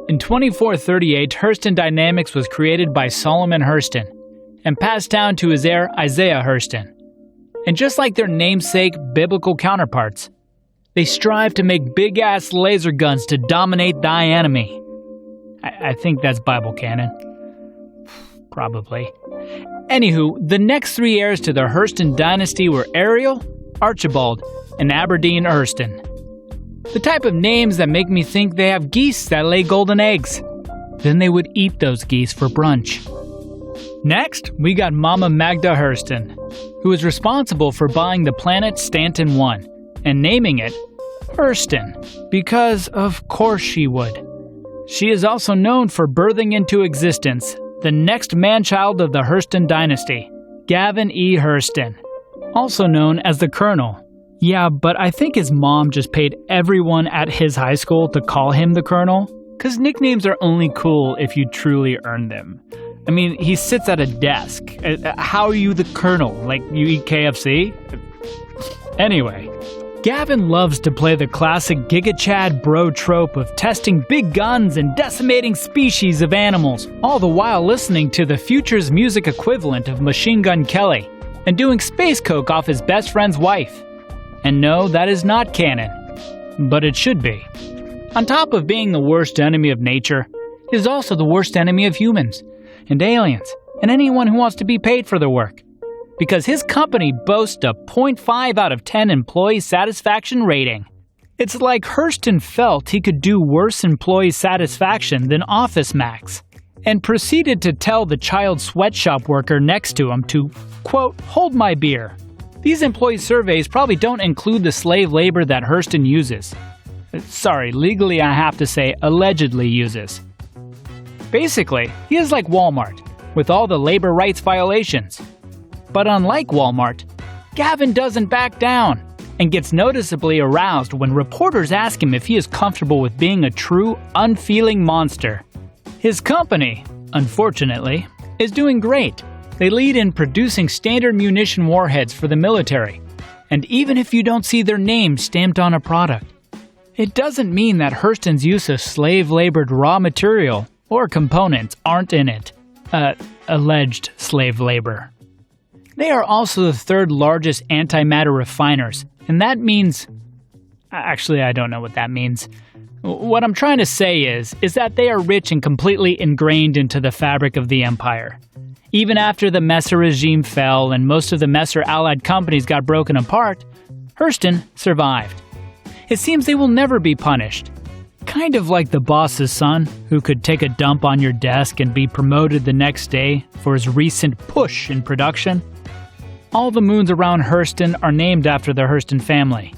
In 2438, Hurston Dynamics was created by Solomon Hurston and passed down to his heir Isaiah Hurston. And just like their namesake biblical counterparts, they strive to make big-ass laser guns to dominate thy enemy. I think that's Bible canon. Probably. Anywho, the next three heirs to the Hurston dynasty were Ariel, Archibald, and Aberdeen Hurston. The type of names that make me think they have geese that lay golden eggs. Then they would eat those geese for brunch. Next, we got Mama Magda Hurston, who is responsible for buying the planet Stanton 1 and naming it Hurston, because of course she would. She is also known for birthing into existence the next man-child of the Hurston dynasty, Gavin E. Hurston, also known as the Colonel. Yeah, but I think his mom just paid everyone at his high school to call him the Colonel, because nicknames are only cool if you truly earn them. I mean, he sits at a desk. How are you the Colonel? Like, you eat KFC? Anyway, Gavin loves to play the classic Giga Chad bro trope of testing big guns and decimating species of animals, all the while listening to the future's music equivalent of Machine Gun Kelly, and doing space coke off his best friend's wife. And no, that is not canon, but it should be. On top of being the worst enemy of nature, he is also the worst enemy of humans, and aliens, and anyone who wants to be paid for their work. Because his company boasts a 0.5 out of 10 employee satisfaction rating. It's like Hurston felt he could do worse employee satisfaction than Office Max, and proceeded to tell the child sweatshop worker next to him to, quote, hold my beer. These employee surveys probably don't include the slave labor that Hurston uses. Sorry, legally I have to say allegedly uses. Basically, he is like Walmart, with all the labor rights violations. But unlike Walmart, Gavin doesn't back down and gets noticeably aroused when reporters ask him if he is comfortable with being a true, unfeeling monster. His company, unfortunately, is doing great. They lead in producing standard munition warheads for the military, and even if you don't see their name stamped on a product, it doesn't mean that Hurston's use of slave-labored raw material or components aren't in it. Alleged slave labor. They are also the third largest antimatter refiners, and that means... Actually, I don't know what that means. What I'm trying to say is that they are rich and completely ingrained into the fabric of the empire. Even after the Messer regime fell and most of the Messer allied companies got broken apart, Hurston survived. It seems they will never be punished. Kind of like the boss's son, who could take a dump on your desk and be promoted the next day for his recent push in production. All the moons around Hurston are named after the Hurston family.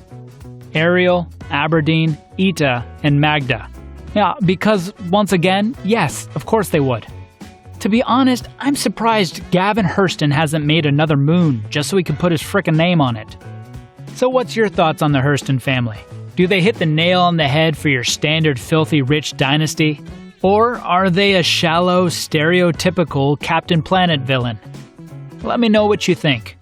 Ariel, Aberdeen, Eta, and Magda. Yeah, because, once again, yes, of course they would. To be honest, I'm surprised Gavin Hurston hasn't made another moon just so he could put his frickin' name on it. So what's your thoughts on the Hurston family? Do they hit the nail on the head for your standard filthy rich dynasty? Or are they a shallow, stereotypical Captain Planet villain? Let me know what you think.